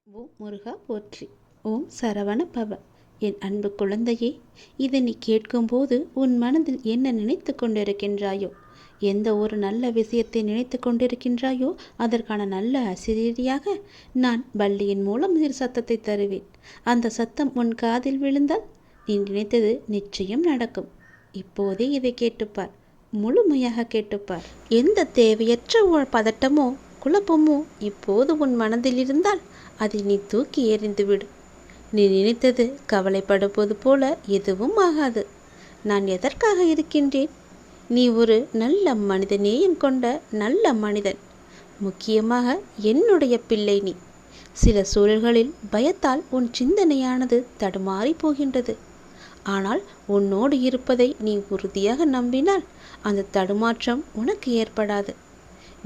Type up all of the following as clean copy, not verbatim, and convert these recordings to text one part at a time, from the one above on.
ஓம் முருகா போற்றி. ஓம் சரவண பவ. என் அன்பு குழந்தையே, இதை நீ கேட்கும்போது உன் மனதில் என்ன நினைத்து கொண்டிருக்கின்றாயோ, எந்த ஒரு நல்ல விஷயத்தை நினைத்து கொண்டிருக்கின்றாயோ அதற்கான நல்ல ஆசிரியராக நான் வள்ளியின் மூலம் ஒரு சத்தத்தை தருவேன். அந்த சத்தம் உன் காதில் விழுந்தால் நீ நினைத்தது நிச்சயம் நடக்கும். இப்போதே இதை கேட்டுப்பார், முழுமையாக கேட்டுப்பார். எந்த தேவையற்ற பதட்டமோ குழப்பமோ இப்போது உன் மனதில் இருந்தால் அதை நீ தூக்கி எறிந்துவிடு. நீ நினைத்தது கவலைப்படுவது போல எதுவும் ஆகாது. நான் எதற்காக இருக்கின்றேன்? நீ ஒரு நல்ல மனித நேயம் கொண்ட நல்ல மனிதன். முக்கியமாக என்னுடைய பிள்ளை நீ. சில சூழல்களில் பயத்தால் உன் சிந்தனையானது தடுமாறி போகின்றது. ஆனால் உன்னோடு இருப்பதை நீ உறுதியாக நம்பினால் அந்த தடுமாற்றம் உனக்கு ஏற்படாது.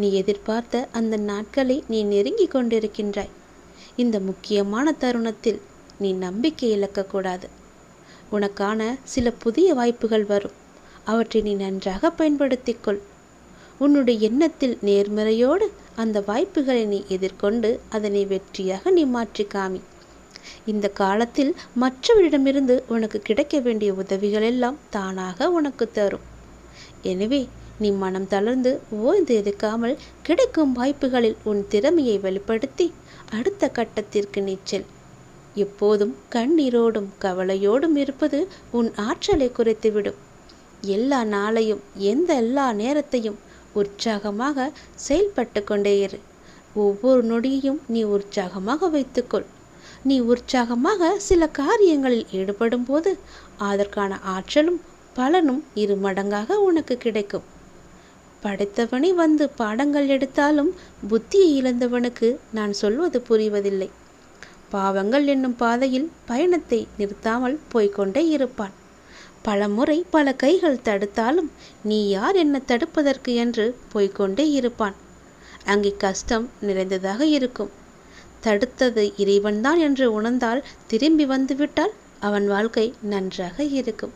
நீ எதிர்பார்த்த அந்த நாட்களை நீ நெருங்கி கொண்டிருக்கின்றாய். இந்த முக்கியமான தருணத்தில் நீ நம்பிக்கை இழக்கக்கூடாது. உனக்கான சில புதிய வாய்ப்புகள் வரும். அவற்றை நீ நன்றாக பயன்படுத்திக்கொள். உன்னுடைய எண்ணத்தில் நேர்மறையோடு அந்த வாய்ப்புகளை நீ எதிர்கொண்டு அதனை வெற்றியாக நீ மாற்றி காமி. இந்த காலத்தில் மற்றவரிடமிருந்து உனக்கு கிடைக்க வேண்டிய உதவிகள் எல்லாம் தானாக உனக்கு தரும். எனவே நீ மனம் தளர்ந்து ஓய்ந்து இருக்காமல் கிடைக்கும் வாய்ப்புகளில் உன் திறமையை வெளிப்படுத்தி அடுத்த கட்டத்திற்கு நீச்சல். எப்போதும் கண்ணீரோடும் கவலையோடும் இருப்பது உன் ஆற்றலை குறைத்துவிடும். எல்லா நாளையும் எல்லா நேரத்தையும் உற்சாகமாக செயல்பட்டு கொண்டே இரு. ஒவ்வொரு நொடியையும் நீ உற்சாகமாக வைத்துக்கொள். நீ உற்சாகமாக சில காரியங்களில் ஈடுபடும் போது அதற்கான ஆற்றலும் பலனும் 2 மடங்காக உனக்கு கிடைக்கும். படைத்தவனை வந்து பாடங்கள் எடுத்தாலும் புத்தியை இழந்தவனுக்கு நான் சொல்வது புரிவதில்லை. பாவங்கள் என்னும் பாதையில் பயணத்தை நிறுத்தாமல் போய்கொண்டே இருப்பான். பல முறை பல கைகள் தடுத்தாலும் நீ யார் என்ன தடுப்பதற்கு என்று போய்கொண்டே இருப்பான். அங்கே கஷ்டம் நிறைந்ததாக இருக்கும். தடுத்தது இறைவன்தான் என்று உணர்ந்தால் திரும்பி வந்துவிட்டால் அவன் வாழ்க்கை நன்றாக இருக்கும்.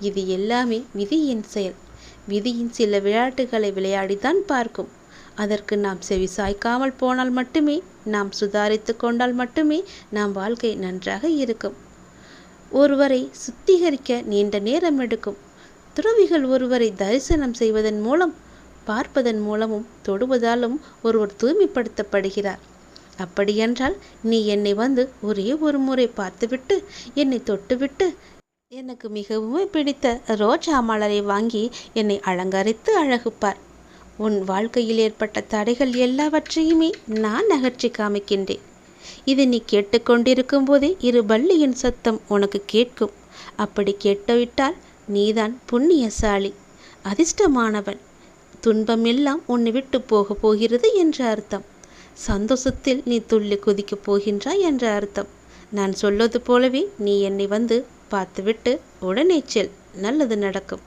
இது எல்லாமே விதியின் செயல். விதியின் சில விளையாட்டுகளை விளையாடித்தான் பார்க்கும். அதற்கு நாம் செவி சாய்க்காமல் போனால் மட்டுமே, நாம் சுதாரித்து கொண்டால் மட்டுமே நாம் வாழ்க்கை நன்றாக இருக்கும். ஒருவரை சுத்திகரிக்க நீண்ட நேரம் எடுக்கும். துறவிகள் ஒருவரை தரிசனம் செய்வதன் மூலம், பார்ப்பதன் மூலமும் தொடுவதாலும் ஒருவர் தூய்மைப்படுத்தப்படுகிறார். அப்படியென்றால் நீ என்னை வந்து ஒரே ஒரு முறை பார்த்துவிட்டு என்னை தொட்டுவிட்டு எனக்கு மிகவும் பிடித்த ரோஜா மலரை வாங்கி என்னை அலங்கரித்து அழகுப்பார். உன் வாழ்க்கையில் ஏற்பட்ட தடைகள் எல்லாவற்றையுமே நான் அகற்றி காமிக்கின்றேன். இதை நீ கேட்டுக்கொண்டிருக்கும் போதே வள்ளியின் சத்தம் உனக்கு கேட்கும். அப்படி கேட்டுவிட்டால் நீதான் புண்ணியசாலி, அதிர்ஷ்டமானவன். துன்பம் எல்லாம் உன்னை விட்டு போகிறது என்று அர்த்தம். சந்தோஷத்தில் நீ துள்ளி குதிக்கப் போகின்றாய் என்ற அர்த்தம். நான் சொல்வது போலவே நீ என்னை வந்து பார்த்துவிட்டு உடனே செல். நல்லது நடக்கும்.